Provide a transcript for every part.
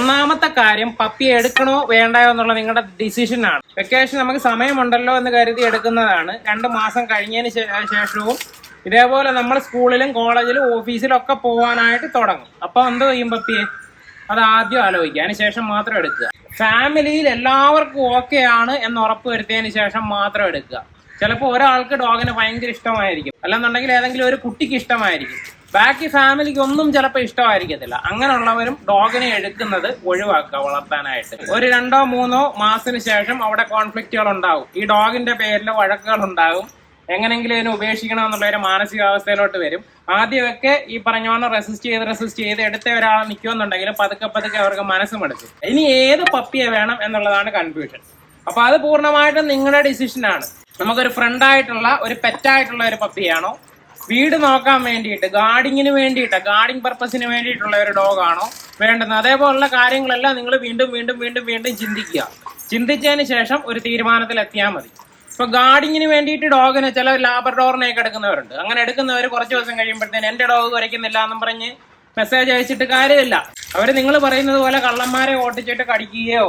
ഒന്നാമത്തെ കാര്യം പപ്പിയെ എടുക്കണോ വേണ്ടയോ എന്നുള്ള നിങ്ങളുടെ ഡിസിഷനാണ്. വെക്കേഷൻ നമുക്ക് സമയമുണ്ടല്ലോ എന്ന് കരുതി എടുക്കുന്നതാണ്. 2 മാസം കഴിഞ്ഞതിന് ശേഷവും ഇതേപോലെ നമ്മൾ സ്കൂളിലും കോളേജിലും ഓഫീസിലും ഒക്കെ പോകാനായിട്ട് തുടങ്ങും. അപ്പൊ എന്ത് ചെയ്യും പപ്പിയെ? അത് ആദ്യം ആലോചിക്കുക, അതിന് ശേഷം മാത്രം എടുക്കുക. ഫാമിലിയിൽ എല്ലാവർക്കും ഓക്കെ ആണ് എന്ന് ഉറപ്പ് വരുത്തിയതിന് ശേഷം മാത്രം എടുക്കുക. ചിലപ്പോൾ ഒരാൾക്ക് ഡോഗിനെ ഭയങ്കര ഇഷ്ടമായിരിക്കും, അല്ലെന്നുണ്ടെങ്കിൽ ഏതെങ്കിലും ഒരു കുട്ടിക്ക് ഇഷ്ടമായിരിക്കും, ബാക്കി ഫാമിലിക്ക് ഒന്നും ചിലപ്പോൾ ഇഷ്ടമായിരിക്കത്തില്ല. അങ്ങനെയുള്ളവരും ഡോഗിനെ എടുക്കുന്നത് ഒഴിവാക്കുക വളർത്താനായിട്ട്. ഒരു 2-3 മാസത്തിന് ശേഷം അവിടെ കോൺഫ്ലിക്റ്റുകൾ ഉണ്ടാവും. ഈ ഡോഗിന്റെ പേരിൽ വഴക്കുകൾ ഉണ്ടാകും. എങ്ങനെങ്കിലും ഇതിനെ ഉപേക്ഷിക്കണം എന്നുള്ള ഒരു മാനസികാവസ്ഥയിലോട്ട് വരും. ആദ്യമൊക്കെ ഈ പറഞ്ഞ പോലെ റെസിസ്റ്റ് ചെയ്ത് എടുത്ത ഒരാളെ നിൽക്കുമെന്നുണ്ടെങ്കിൽ പതുക്കെ അവർക്ക് മനസ്സ് മടുക്കും. ഇനി ഏത് പപ്പിയെ വേണം എന്നുള്ളതാണ് കൺഫ്യൂഷൻ. അപ്പൊ അത് പൂർണ്ണമായിട്ടും നിങ്ങളുടെ ഡിസിഷനാണ്. നമുക്കൊരു ഫ്രണ്ടായിട്ടുള്ള ഒരു പെറ്റായിട്ടുള്ള ഒരു പപ്പിയാണോ, വീട് നോക്കാൻ വേണ്ടിയിട്ട് ഗാർഡിങ്ങിന് വേണ്ടിയിട്ട് ഗാർഡിങ് പർപ്പസിന് വേണ്ടിയിട്ടുള്ള ഒരു ഡോഗാണോ വേണ്ടുന്നത്, അതേപോലുള്ള കാര്യങ്ങളെല്ലാം നിങ്ങൾ വീണ്ടും ചിന്തിച്ചതിന് ശേഷം ഒരു തീരുമാനത്തിൽ എത്തിയാൽ മതി. ഇപ്പൊ ഗാർഡിങ്ങിന് വേണ്ടിയിട്ട് ഡോഗിന് ചില ലാബ്രഡോറിനെയൊക്കെ എടുക്കുന്നവരുണ്ട്. അങ്ങനെ എടുക്കുന്നവർ കുറച്ച് ദിവസം കഴിയുമ്പോഴത്തേന് എന്റെ ഡോഗ് കുരയ്ക്കുന്നില്ല എന്നും പറഞ്ഞ് മെസ്സേജ് അയച്ചിട്ട് കാര്യമില്ല. അവര് നിങ്ങൾ പറയുന്നത് പോലെ കള്ളന്മാരെ ഓട്ടിച്ചിട്ട് കടിക്കുകയോ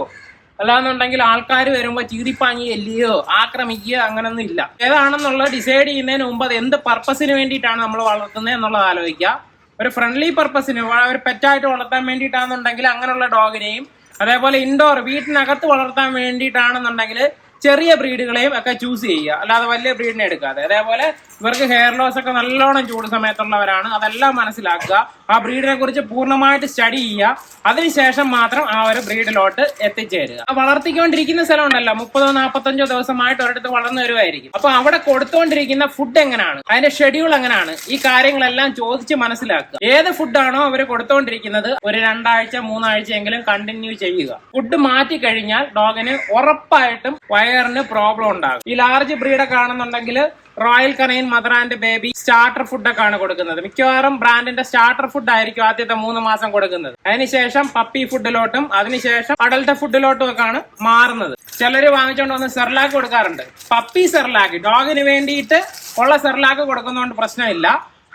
അല്ലാന്നുണ്ടെങ്കിൽ ആൾക്കാർ വരുമ്പോൾ ചീറിപ്പാങ്ങി എല്ലിയോ ആക്രമിക്കുകയോ അങ്ങനൊന്നും ഇല്ല. ഏതാണെന്നുള്ളത് ഡിസൈഡ് ചെയ്യുന്നതിന് മുമ്പ് അത് എന്ത് പർപ്പസിന് വേണ്ടിയിട്ടാണ് നമ്മൾ വളർത്തുന്നത് എന്നുള്ളത് ആലോചിക്കുക. ഒരു ഫ്രണ്ട്ലി പർപ്പസിന്, ഒരു പെറ്റായിട്ട് വളർത്താൻ വേണ്ടിയിട്ടാണെന്നുണ്ടെങ്കിൽ അങ്ങനെയുള്ള ഡോഗിനെയും, അതേപോലെ ഇൻഡോർ വീട്ടിനകത്ത് വളർത്താൻ വേണ്ടിയിട്ടാണെന്നുണ്ടെങ്കിൽ ചെറിയ ബ്രീഡുകളെയും ഒക്കെ ചൂസ് ചെയ്യുക, അല്ലാതെ വലിയ ബ്രീഡിനെ എടുക്കാതെ. അതേപോലെ ഇവർക്ക് ഹെയർ ലോസ് ഒക്കെ നല്ലോണം ചൂട് സമയത്തുള്ളവരാണ്, അതെല്ലാം മനസ്സിലാക്കുക. ആ ബ്രീഡിനെ കുറിച്ച് പൂർണ്ണമായിട്ട് സ്റ്റഡി ചെയ്യുക. അതിനുശേഷം മാത്രം ആ ഒരു ബ്രീഡിലോട്ട് എത്തിച്ചേരുക. വളർത്തിക്കൊണ്ടിരിക്കുന്ന സ്ഥലം ഉണ്ടല്ലോ, 30-45 ദിവസമായിട്ട് ഒരിടത്ത് വളർന്നു വരുമായിരിക്കും. അപ്പൊ അവിടെ കൊടുത്തുകൊണ്ടിരിക്കുന്ന ഫുഡ് എങ്ങനെയാണ്, അതിന്റെ ഷെഡ്യൂൾ എങ്ങനെയാണ്, ഈ കാര്യങ്ങളെല്ലാം ചോദിച്ച് മനസ്സിലാക്കുക. ഏത് ഫുഡാണോ അവർ കൊടുത്തുകൊണ്ടിരിക്കുന്നത് ഒരു 2 ആഴ്ച 3 ആഴ്ചയെങ്കിലും കണ്ടിന്യൂ ചെയ്യുക. ഫുഡ് മാറ്റി കഴിഞ്ഞാൽ ഡോഗിന് ഉറപ്പായിട്ടും വയറിന് പ്രോബ്ലം ഉണ്ടാകും. ഈ ലാർജ് ബ്രീഡൊക്കെ ആണെന്നുണ്ടെങ്കിൽ royal canine, mother and baby starter ഫുഡൊക്കെ ആണ് കൊടുക്കുന്നത്. മിക്കവാറും ബ്രാൻഡിന്റെ സ്റ്റാർട്ടർ ഫുഡ് ആയിരിക്കും ആദ്യത്തെ 3 മാസം കൊടുക്കുന്നത്. അതിനുശേഷം പപ്പി ഫുഡിലോട്ടും അതിനുശേഷം അഡൽട്ട് ഫുഡിലോട്ടും ഒക്കെ ആണ് മാറുന്നത്. ചിലര് വാങ്ങിച്ചോണ്ട് വന്ന് സെർലാക്ക് കൊടുക്കാറുണ്ട്. പപ്പി സെർലാക്ക് ഡോഗിന് വേണ്ടിയിട്ട് ഉള്ള സെർലാക്ക് കൊടുക്കുന്നതുകൊണ്ട് പ്രശ്നമില്ല.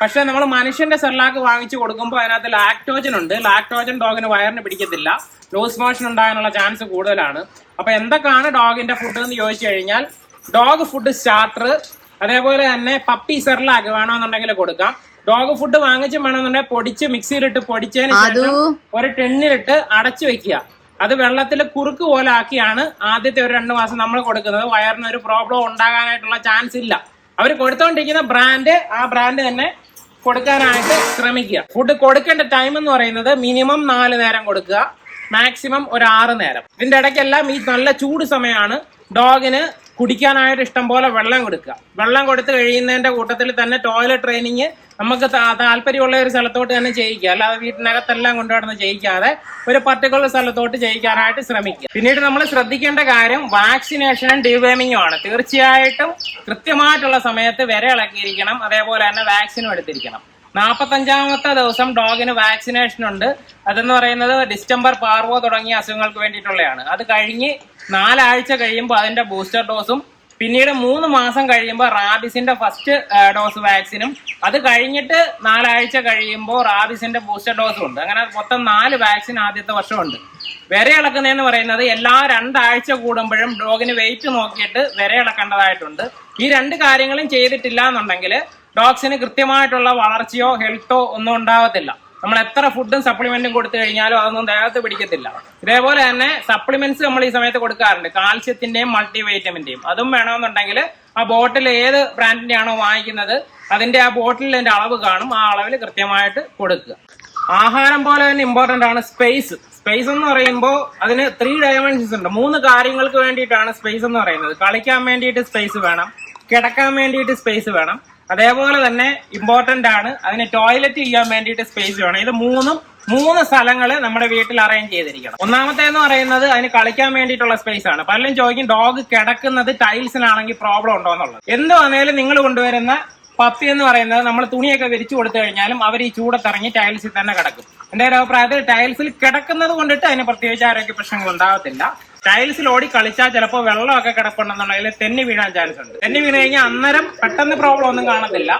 പക്ഷെ നമ്മൾ മനുഷ്യന്റെ സെർലാക്ക് വാങ്ങിച്ചു കൊടുക്കുമ്പോൾ അതിനകത്ത് ലാക്ടോജൻ ഉണ്ട്. ലാക്ടോജൻ ഡോഗിന് വയറിന് പിടിക്കത്തില്ല, ലൂസ് മോഷൻ ഉണ്ടാകാനുള്ള ചാൻസ് കൂടുതലാണ്. അപ്പൊ എന്തൊക്കെയാണ് ഡോഗിന്റെ ഫുഡ് എന്ന് ചോദിച്ചു കഴിഞ്ഞാൽ ഡോഗ് ഫുഡ് സ്റ്റാർട്ടർ, അതേപോലെ തന്നെ പപ്പി സെർലാക്ക് വേണമെന്നുണ്ടെങ്കിൽ കൊടുക്കാം. ഡോഗ് ഫുഡ് വാങ്ങിച്ചും വേണമെന്നുണ്ടെങ്കിൽ പൊടിച്ച് മിക്സിയിലിട്ട് പൊടിച്ചതിന് ശേഷം ഒരു ടിന്നിലിട്ട് അടച്ചു വെക്കുക. അത് വെള്ളത്തിൽ കുറുക്ക് പോലെ ആക്കിയാണ് ആദ്യത്തെ ഒരു 2 മാസം നമ്മൾ കൊടുക്കുന്നത്. വയറിന് ഒരു പ്രോബ്ലം ഉണ്ടാകാനായിട്ടുള്ള ചാൻസ് ഇല്ല. അവർ കൊടുത്തോണ്ടിരിക്കുന്ന ബ്രാൻഡ്, ആ ബ്രാൻഡ് തന്നെ കൊടുക്കാനായിട്ട് ശ്രമിക്കുക. ഫുഡ് കൊടുക്കേണ്ട ടൈം എന്ന് പറയുന്നത് മിനിമം 4 നേരം കൊടുക്കുക, മാക്സിമം ഒരു 6 നേരം. ഇതിന്റെ ഇടയ്ക്കെല്ലാം ഈ നല്ല ചൂട് സമയമാണ്. ഡോഗിന് കുടിക്കാനായിട്ട് ഇഷ്ടം പോലെ വെള്ളം കൊടുക്കുക. വെള്ളം കൊടുത്ത് കഴിയുന്നതിന്റെ കൂട്ടത്തിൽ തന്നെ ടോയ്ലറ്റ് ട്രെയിനിങ് നമുക്ക് താല്പര്യമുള്ള ഒരു സ്ഥലത്തോട്ട് തന്നെ ചെയ്യിക്കുക. അല്ലാതെ വീട്ടിനകത്തെല്ലാം കൊണ്ടുവന്ന് ചെയ്യിക്കാതെ ഒരു പർട്ടിക്കുലർ സ്ഥലത്തോട്ട് ചെയ്യിക്കാനായിട്ട് ശ്രമിക്കുക. പിന്നീട് നമ്മൾ ശ്രദ്ധിക്കേണ്ട കാര്യം വാക്സിനേഷനും ഡിവേമിങ്ങും ആണ്. തീർച്ചയായിട്ടും കൃത്യമായിട്ടുള്ള സമയത്ത് വിരയിളക്കിയിരിക്കണം, അതേപോലെ തന്നെ വാക്സിനും എടുത്തിരിക്കണം. 45-ാമത്തെ ദിവസം ഡോഗിന് വാക്സിനേഷൻ ഉണ്ട്. അതെന്ന് പറയുന്നത് ഡിസ്റ്റംബർ, പാർവോ തുടങ്ങിയ അസുഖങ്ങൾക്ക് വേണ്ടിയിട്ടുള്ളതാണ്. അത് കഴിഞ്ഞ് 4 ആഴ്ച കഴിയുമ്പോൾ അതിന്റെ ബൂസ്റ്റർ ഡോസും, പിന്നീട് 3 മാസം കഴിയുമ്പോൾ റാബിസിന്റെ ഫസ്റ്റ് ഡോസ് വാക്സിനും, അത് കഴിഞ്ഞിട്ട് 4 ആഴ്ച കഴിയുമ്പോൾ റാബിസിന്റെ ബൂസ്റ്റർ ഡോസും ഉണ്ട്. അങ്ങനെ മൊത്തം 4 വാക്സിൻ ആദ്യത്തെ വർഷമുണ്ട്. വിരയിളക്കുന്നതെന്ന് പറയുന്നത് എല്ലാ 2 ആഴ്ച കൂടുമ്പോഴും ഡോഗിന് വെയിറ്റ് നോക്കിയിട്ട് വിരയിളക്കേണ്ടതായിട്ടുണ്ട്. ഈ 2 കാര്യങ്ങളും ചെയ്തിട്ടില്ല എന്നുണ്ടെങ്കിൽ ഡോഗ്സിന് കൃത്യമായിട്ടുള്ള വളർച്ചയോ ഹെൽത്തോ ഒന്നും ഉണ്ടാകത്തില്ല. നമ്മൾ എത്ര ഫുഡും സപ്ലിമെന്റും കൊടുത്തു കഴിഞ്ഞാലും അതൊന്നും ദേഹത്ത് പിടിക്കത്തില്ല. ഇതേപോലെ തന്നെ സപ്ലിമെന്റ്സ് നമ്മൾ ഈ സമയത്ത് കൊടുക്കാറുണ്ട്, കാൽസ്യത്തിന്റെയും മൾട്ടിവൈറ്റമിന്റെയും. അതും വേണമെന്നുണ്ടെങ്കിൽ ആ ബോട്ടിൽ ഏത് ബ്രാൻഡിന്റെ ആണോ വാങ്ങിക്കുന്നത് അതിന്റെ ആ ബോട്ടിലിന്റെ അളവ് കാണും, ആ അളവിൽ കൃത്യമായിട്ട് കൊടുക്കുക. ആഹാരം പോലെ തന്നെ ഇമ്പോർട്ടന്റ് ആണ് സ്പേസ്. സ്പേസ് എന്ന് പറയുമ്പോൾ അതിന് 3 ഡയമെൻഷൻസ് ഉണ്ട്. 3 കാര്യങ്ങൾക്ക് വേണ്ടിയിട്ടാണ് സ്പേസ് എന്ന് പറയുന്നത്. കളിക്കാൻ വേണ്ടിയിട്ട് സ്പേസ് വേണം, കിടക്കാൻ വേണ്ടിയിട്ട് സ്പേസ് വേണം, അതേപോലെ തന്നെ ഇമ്പോർട്ടന്റ് ആണ് അതിന് ടോയ്ലറ്റ് ചെയ്യാൻ വേണ്ടിയിട്ട് സ്പേസ് വേണം. ഇത് 3 സ്ഥലങ്ങൾ നമ്മുടെ വീട്ടിൽ അറേഞ്ച് ചെയ്തിരിക്കണം. ഒന്നാമത്തേന്ന് പറയുന്നത് അതിന് കളിക്കാൻ വേണ്ടിയിട്ടുള്ള സ്പേസ് ആണ്. പലരും ചോദിക്കും ഡോഗ് കിടക്കുന്നത് ടൈൽസിലാണെങ്കിൽ പ്രോബ്ലം ഉണ്ടോ എന്നുള്ളത്. എന്ത് വന്നാലും നിങ്ങൾ കൊണ്ടുവരുന്ന പപ്പി എന്ന് പറയുന്നത് നമ്മൾ തുണിയൊക്കെ വിരിച്ചു കൊടുത്തു കഴിഞ്ഞാലും അവർ ഈ ചൂടത്തിറങ്ങി ടൈൽസിൽ തന്നെ കിടക്കും. എന്റെ ഒരു അഭിപ്രായത്തിൽ ടൈൽസിൽ കിടക്കുന്നത് കൊണ്ടിട്ട് അതിന് പ്രത്യേകിച്ച് ആരോഗ്യ പ്രശ്നങ്ങൾ ഉണ്ടാകത്തില്ല. ടൈൽസിൽ ഓടി കളിച്ചാൽ ചിലപ്പോൾ വെള്ളമൊക്കെ കിടപ്പുണ്ടെന്നുണ്ടെങ്കിൽ തെന്നി വീഴാൻ ചാൻസ് ഉണ്ട്. തെന്നി വീണ് കഴിഞ്ഞാൽ അന്നേരം പെട്ടെന്ന് പ്രോബ്ലം ഒന്നും കാണത്തില്ല.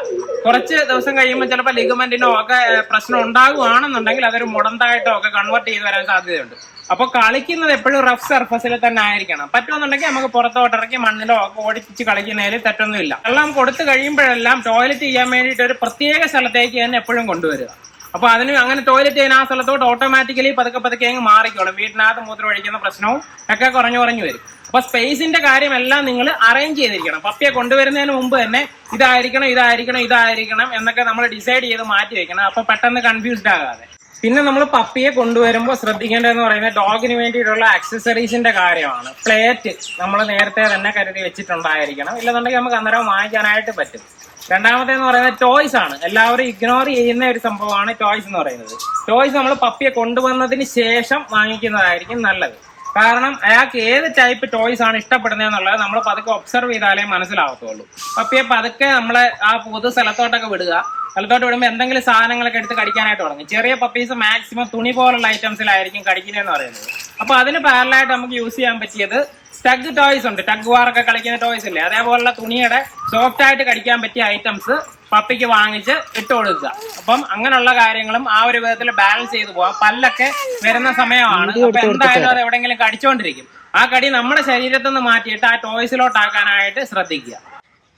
കുറച്ച് ദിവസം കഴിയുമ്പോൾ ചിലപ്പോൾ ലിഗമെന്റിനോ ഒക്കെ പ്രശ്നം ഉണ്ടാകുകയാണെന്നുണ്ടെങ്കിൽ അതൊരു മുടന്തായിട്ടോ ഒക്കെ കൺവേർട്ട് ചെയ്ത് വരാൻ സാധ്യതയുണ്ട്. അപ്പൊ കളിക്കുന്നത് എപ്പോഴും റഫ് സർഫസിൽ തന്നെ ആയിരിക്കണം. പറ്റുമെന്നുണ്ടെങ്കിൽ നമുക്ക് പുറത്തോട്ടിറക്കി മണ്ണിലോ ഒക്കെ ഓടിപ്പിച്ച് കളിക്കുന്നതിൽ തെറ്റൊന്നുമില്ല. വെള്ളം കൊടുത്തു കഴിയുമ്പോഴെല്ലാം ടോയ്ലറ്റ് ചെയ്യാൻ വേണ്ടിയിട്ട് ഒരു പ്രത്യേക സ്ഥലത്തേക്ക് തന്നെ എപ്പോഴും കൊണ്ടുവരിക. അപ്പൊ അതിന് അങ്ങനെ ടോയ്ലറ്റ് ചെയ്യുന്ന ആ സ്ഥലത്തോട്ട് ഓട്ടോമാറ്റിക്കലി പതുക്കെ അങ്ങ് മാറിക്കോളും. വീട്ടിനകത്ത് മൂത്രം ഒഴിക്കുന്ന പ്രശ്നവും ഒക്കെ കുറഞ്ഞു വരും. അപ്പൊ സ്പേസിന്റെ കാര്യമെല്ലാം നിങ്ങൾ അറേഞ്ച് ചെയ്തിരിക്കണം. പപ്പിയെ കൊണ്ടുവരുന്നതിന് മുമ്പ് തന്നെ ഇതായിരിക്കണം എന്നൊക്കെ നമ്മൾ ഡിസൈഡ് ചെയ്ത് മാറ്റി വെക്കണം. അപ്പൊ പെട്ടെന്ന് കൺഫ്യൂസ്ഡ് ആകാതെ. പിന്നെ നമ്മൾ പപ്പിയെ കൊണ്ടുവരുമ്പോൾ ശ്രദ്ധിക്കേണ്ടതെന്ന് പറയുന്നത് ഡോഗിന് വേണ്ടിയിട്ടുള്ള ആക്സസറീസിന്റെ കാര്യമാണ്. പ്ലേറ്റ് നമ്മൾ നേരത്തെ തന്നെ കരുതി വെച്ചിട്ടുണ്ടായിരിക്കണം. ഇല്ലെന്നുണ്ടെങ്കിൽ നമുക്ക് അന്നേരം വാങ്ങിക്കാനായിട്ട് പറ്റും. രണ്ടാമത്തേന്ന് പറയുന്നത് ടോയ്സ് ആണ്. എല്ലാവരും ഇഗ്നോർ ചെയ്യുന്ന ഒരു സംഭവമാണ് ടോയ്സ് എന്ന് പറയുന്നത്. ടോയ്സ് നമ്മൾ പപ്പിയെ കൊണ്ടുവന്നതിന് ശേഷം വാങ്ങിക്കുന്നതായിരിക്കും നല്ലത്. കാരണം അയാൾക്ക് ഏത് ടൈപ്പ് ടോയ്സ് ആണ് ഇഷ്ടപ്പെടുന്നത് എന്നുള്ളത് നമ്മൾ പതുക്കെ ഒബ്സർവ് ചെയ്താലേ മനസ്സിലാവത്തുള്ളൂ. പപ്പിയെ പതുക്കെ നമ്മളെ ആ പൊതു സ്ഥലത്തോട്ടൊക്കെ വിടുക. സ്ഥലത്തോട്ട് വിടുമ്പോൾ എന്തെങ്കിലും സാധനങ്ങളൊക്കെ എടുത്ത് കടിക്കാനായിട്ട് തുടങ്ങും. ചെറിയ പപ്പീസ് മാക്സിമം തുണി പോലുള്ള ഐറ്റംസിലായിരിക്കും കടിക്കുന്നതെന്ന് പറയുന്നത്. അപ്പൊ അതിന് പാരലായിട്ട് നമുക്ക് യൂസ് ചെയ്യാൻ പറ്റിയത് ടഗ് ടോയ്സ് ഉണ്ട്. ടഗ് വാറൊക്കെ കളിക്കുന്ന ടോയ്സ് ഇല്ലേ, അതേപോലുള്ള തുണിയുടെ സോഫ്റ്റ് ആയിട്ട് കടിക്കാൻ പറ്റിയ ഐറ്റംസ് പപ്പിക്ക് വാങ്ങിച്ച് ഇട്ട് കൊടുക്കുക. അപ്പം അങ്ങനെയുള്ള കാര്യങ്ങളും ആ ഒരു വിധത്തിൽ ബാലൻസ് ചെയ്ത് പോവാം. പല്ലൊക്കെ വരുന്ന സമയമാണ്. അപ്പൊ എന്തായാലും അത് എവിടെയെങ്കിലും കടിച്ചോണ്ടിരിക്കും. ആ കടി നമ്മുടെ ശരീരത്തിൽ നിന്ന് മാറ്റിയിട്ട് ആ ടോയ്സിലോട്ടാക്കാനായിട്ട് ശ്രദ്ധിക്കുക.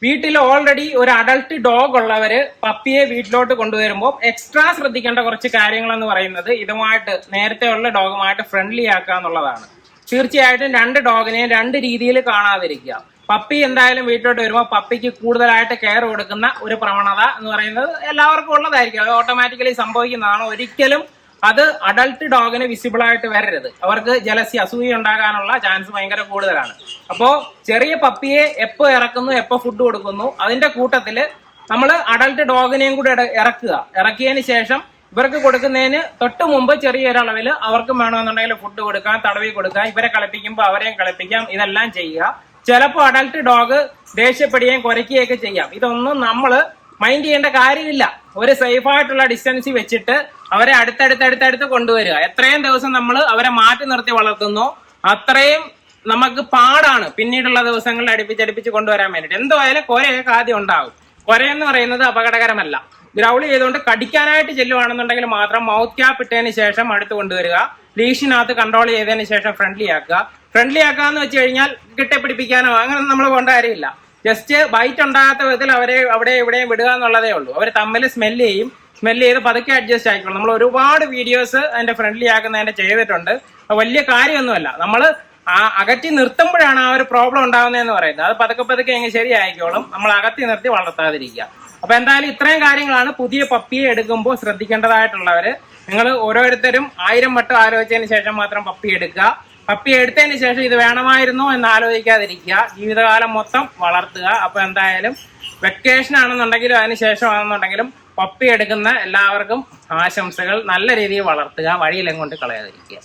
വീട്ടിൽ ഓൾറെഡി ഒരു അഡൾട്ട് ഡോഗ് ഉള്ളവര് പപ്പിയെ വീട്ടിലോട്ട് കൊണ്ടുവരുമ്പോൾ എക്സ്ട്രാ ശ്രദ്ധിക്കേണ്ട കുറച്ച് കാര്യങ്ങൾ എന്ന് പറയുന്നത് ഇതുമായിട്ട് നേരത്തെ ഉള്ള ഡോഗുമായിട്ട് ഫ്രണ്ട്ലി ആക്കുക എന്നുള്ളതാണ്. തീർച്ചയായിട്ടും രണ്ട് ഡോഗിനെയും രണ്ട് രീതിയിൽ കാണാതിരിക്കുക. പപ്പി എന്തായാലും വീട്ടിലോട്ട് വരുമ്പോൾ പപ്പിക്ക് കൂടുതലായിട്ട് കെയർ കൊടുക്കുന്ന ഒരു പ്രവണത എന്ന് പറയുന്നത് എല്ലാവർക്കും ഉള്ളതായിരിക്കും. അത് ഓട്ടോമാറ്റിക്കലി സംഭവിക്കുന്നതാണ്. ഒരിക്കലും അത് അഡൾട്ട് ഡോഗിന് വിസിബിൾ ആയിട്ട് വരരുത്. അവർക്ക് ജലസി, അസൂയ ഉണ്ടാകാനുള്ള ചാൻസ് ഭയങ്കര കൂടുതലാണ്. അപ്പോ ചെറിയ പപ്പിയെ എപ്പോ ഇറക്കുന്നു, എപ്പോ ഫുഡ് കൊടുക്കുന്നു, അതിന്റെ കൂട്ടത്തില് നമ്മൾ അഡൾട്ട് ഡോഗിനെയും കൂടി ഇറക്കിയതിന് ശേഷം ഇവർക്ക് കൊടുക്കുന്നതിന് തൊട്ട് മുമ്പ് ചെറിയൊരളവിൽ അവർക്കും വേണമെന്നുണ്ടെങ്കിൽ ഫുഡ് കൊടുക്കാം, തടവി കൊടുക്കാം. ഇവരെ കളിപ്പിക്കുമ്പോൾ അവരെയും കളിപ്പിക്കാം. ഇതെല്ലാം ചെയ്യുക. ചിലപ്പോൾ അഡൾട്ട് ഡോഗ് ദേഷ്യപ്പെടുകയും കുരയ്ക്കുകയൊക്കെ ചെയ്യാം. ഇതൊന്നും നമ്മൾ മൈൻഡ് ചെയ്യേണ്ട കാര്യമില്ല. ഒരു സേഫ് ആയിട്ടുള്ള ഡിസ്റ്റൻസ് വെച്ചിട്ട് അവരെ അടുത്തടുത്ത് കൊണ്ടുവരിക. എത്രയും ദിവസം നമ്മൾ അവരെ മാറ്റി നിർത്തി വളർത്തുന്നോ അത്രയും നമുക്ക് പാടാണ് പിന്നീടുള്ള ദിവസങ്ങളിൽ അടുപ്പിച്ച് കൊണ്ടുവരാൻ വേണ്ടിയിട്ട്. എന്തുമായാലും കുരയൊക്കെ ആദ്യം ഉണ്ടാകും. കുരയെന്ന് പറയുന്നത് അപകടകരമല്ല. ഗ്രൗൾ ചെയ്തുകൊണ്ട് കടിക്കാനായിട്ട് ചെല്ലുവാണെന്നുണ്ടെങ്കിൽ മാത്രം മൗത്ത് ക്യാപ്പ് ഇട്ടതിന് ശേഷം അടുത്ത് കൊണ്ടുവരിക. ലീഷിനകത്ത് കൺട്രോൾ ചെയ്തതിന് ശേഷം ഫ്രണ്ട്ലി ആക്കുക. ഫ്രണ്ട്ലി ആക്കാന്ന് വെച്ച് കഴിഞ്ഞാൽ കെട്ടിപ്പിടിപ്പിക്കാനോ അങ്ങനെ നമ്മൾ പോകേണ്ട കാര്യമില്ല. ജസ്റ്റ് ബൈറ്റ് ഉണ്ടാകാത്ത വിധത്തിൽ അവരെ അവിടെ ഇവിടെയും വിടുക എന്നുള്ളതേ ഉള്ളൂ. അവർ തമ്മിൽ സ്മെല്ല് ചെയ്ത് പതുക്കെ അഡ്ജസ്റ്റ് ആയിക്കോളും. നമ്മൾ ഒരുപാട് വീഡിയോസ് അതിന്റെ ഫ്രണ്ട്ലി ആക്കുന്നതിന്റെ ചെയ്തിട്ടുണ്ട്. വലിയ കാര്യമൊന്നുമല്ല. നമ്മൾ അകറ്റി നിർത്തുമ്പോഴാണ് ആ ഒരു പ്രോബ്ലം ഉണ്ടാകുന്നതെന്ന് പറയുന്നത്. അത് പതുക്കെ എങ്ങനെ ശരിയായിക്കോളും. നമ്മൾ അകറ്റി നിർത്തി വളർത്താതിരിക്കുക. അപ്പൊ എന്തായാലും ഇത്രയും കാര്യങ്ങളാണ് പുതിയ പപ്പിയെ എടുക്കുമ്പോൾ ശ്രദ്ധിക്കേണ്ടതായിട്ടുള്ളവര്. നിങ്ങൾ ഓരോരുത്തരും 1000 വട്ടം ആലോചിച്ചതിന് ശേഷം മാത്രം പപ്പി എടുക്കുക. പപ്പി എടുത്തതിന് ശേഷം ഇത് വേണമായിരുന്നോ എന്ന് ആലോചിക്കാതിരിക്കുക. ജീവിതകാലം മൊത്തം വളർത്തുക. അപ്പൊ എന്തായാലും വെക്കേഷൻ ആണെന്നുണ്ടെങ്കിലും അതിനുശേഷം ആണെന്നുണ്ടെങ്കിലും പപ്പി എടുക്കുന്ന എല്ലാവർക്കും ആശംസകൾ. നല്ല രീതിയിൽ വളർത്തുക, വഴിയിലും കൊണ്ട് കളയാതിരിക്കുക.